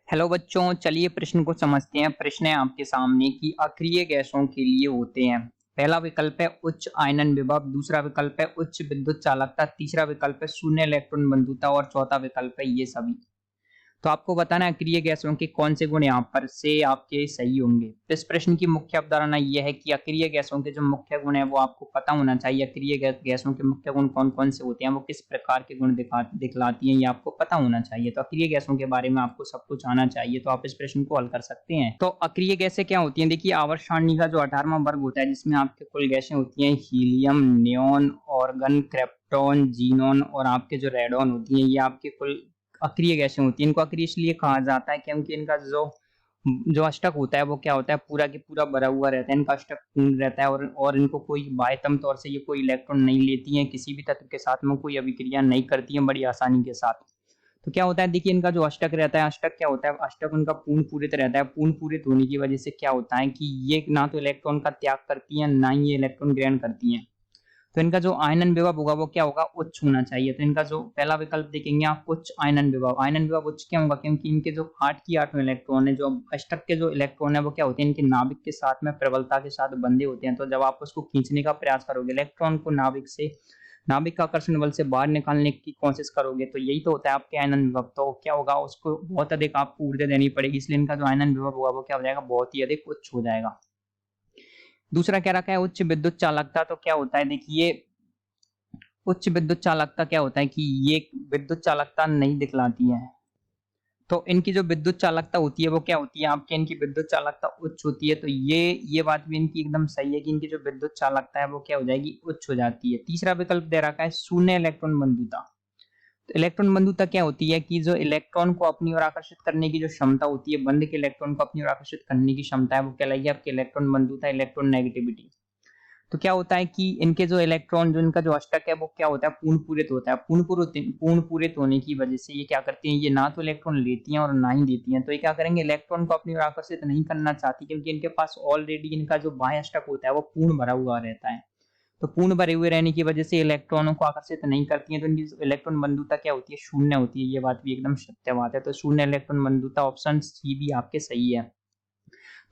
Hello बच्चों, चलिए प्रश्न को समझते हैं। प्रश्न है आपके सामने कि अक्रिय गैसों के लिए होते हैं। पहला विकल्प है उच्च आयनन विभव, दूसरा विकल्प है उच्च विद्युत चालकता, तीसरा विकल्प है शून्य इलेक्ट्रॉन बंधुता और चौथा विकल्प है ये सभी। तो आपको बताना है अक्रिय गैसों के कौन से गुण यहाँ पर से आपके सही होंगे। तो इस प्रश्न की मुख्य अवधारणा यह है कि अक्रिय गैसों के जो मुख्य गुण है वो आपको पता होना चाहिए। अक्रिय गैसों के मुख्य गुण कौन कौन से होते हैं, वो किस प्रकार के गुण दिखलाती हैं, ये आपको पता होना चाहिए। तो अक्रिय गैसों के बारे में आपको सब कुछ आना चाहिए, तो आप इस प्रश्न को हल कर सकते हैं। तो अक्रिय गैसें क्या होती हैं? देखिए, आवर्त सारणी का जो 18वां वर्ग होता है जिसमें आपके कुल गैसें होती हैं helium, neon, organ, krypton, xenon और आपके जो रेडॉन होती हैं, ये आपके कुल अक्रिय गैसें होती हैं। इनको अक्रिय इसलिए कहा जाता है क्योंकि इनका जो जो अष्टक होता है वो क्या होता है, पूरा की पूरा भरा हुआ रहता है। इनका अष्टक पूर्ण रहता है और इनको कोई बाह्यतम तौर से ये कोई इलेक्ट्रॉन नहीं लेती हैं, किसी भी तत्व के साथ में कोई अभिक्रिया नहीं करती हैं बड़ी आसानी के साथ। तो क्या होता है, देखिए इनका जो अष्टक रहता है, अष्टक क्या होता है, अष्टक उनका पूर्ण पूरित रहता है। पूर्ण पूरित होने की वजह से क्या होता है कि ये ना तो इलेक्ट्रॉन का त्याग करती हैं, ना ही ये इलेक्ट्रॉन ग्रहण करती हैं। तो इनका जो आयनन विभव होगा वो क्या होगा, उच्च होना चाहिए। तो इनका जो पहला विकल्प देखेंगे आप, उच्च आयनन विभव। आयनन विभव उच्च क्यों होगा, क्योंकि इनके जो 8 की 8 इलेक्ट्रॉन है, जो अष्टक के जो इलेक्ट्रॉन है वो क्या होते हैं, इनके नाभिक के साथ में प्रबलता के साथ बंधे होते हैं। तो जब आप उसको खींचने का प्रयास करोगे, इलेक्ट्रॉन को नाभिक का आकर्षण बल से बाहर निकालने की कोशिश करोगे, तो यही तो होता है आपके आयनन विभव। तो क्या होगा, उसको बहुत अधिक आपको ऊर्जा देनी पड़ेगी, इसलिए इनका जो आयनन विभव होगा वो क्या हो जाएगा, बहुत ही अधिक उच्च हो जाएगा। दूसरा क्या रखा है, उच्च विद्युत चालकता। तो क्या होता है, देखिए उच्च विद्युत चालकता क्या होता है कि ये विद्युत चालकता नहीं दिखलाती है। तो इनकी जो विद्युत चालकता होती है वो क्या होती है आपके, इनकी विद्युत चालकता उच्च होती है। तो ये बात भी इनकी एकदम सही है कि इनकी जो विद्युत चालकता है वो क्या हो जाएगी, उच्च हो जाती है। तीसरा विकल्प दे रखा है शून्य इलेक्ट्रॉन बंधुता। तो इलेक्ट्रॉन बंधुता क्या होती है कि जो इलेक्ट्रॉन को अपनी ओर आकर्षित करने की जो क्षमता होती है, बंध के इलेक्ट्रॉन को अपनी ओर आकर्षित करने की क्षमता है, वो कहलाएगी आपकी इलेक्ट्रॉन बंधुता, इलेक्ट्रॉन नेगेटिविटी। तो क्या होता है कि इनके जो इलेक्ट्रॉन, जो इनका जो अष्टक है वो क्या होता है, पूर्ण पूरित होता है। पूर्ण पूरित होने की वजह से ये क्या करती हैं, ये ना तो इलेक्ट्रॉन लेती हैं और ना ही देती हैं। तो ये क्या करेंगे, इलेक्ट्रॉन को अपनी ओर आकर्षित नहीं करना चाहती, क्योंकि इनके पास ऑलरेडी इनका जो बाह्य अष्टक होता है वो पूर्ण भरा हुआ रहता है। तो पूर्ण भरे हुए रहने की वजह से इलेक्ट्रॉनों को आकर्षित नहीं करती हैं, तो इनकी इलेक्ट्रॉन बंधुता क्या होती है, शून्य होती है। ये बात भी एकदम सत्य बात है। तो शून्य इलेक्ट्रॉन बंधुता, ऑप्शन सी भी आपके सही है।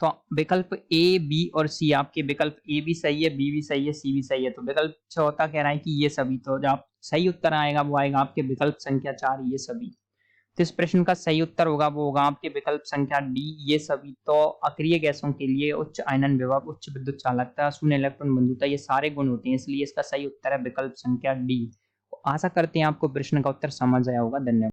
तो विकल्प ए, बी और सी, आपके विकल्प ए भी सही है, बी भी सही है, सी भी सही है। तो विकल्प चौथा कह रहा है कि ये सभी। तो जो आप सही उत्तर आएगा वो आएगा आपके विकल्प संख्या 4, ये सभी। तो इस प्रश्न का सही उत्तर होगा वो होगा आपके विकल्प संख्या डी, ये सभी। तो अक्रिय गैसों के लिए उच्च आयनन विभव, उच्च विद्युत चालकता, शून्य इलेक्ट्रॉन बंधुता, ये सारे गुण होते हैं, इसलिए इसका सही उत्तर है विकल्प संख्या डी। आशा करते हैं आपको प्रश्न का उत्तर समझ आया होगा। धन्यवाद।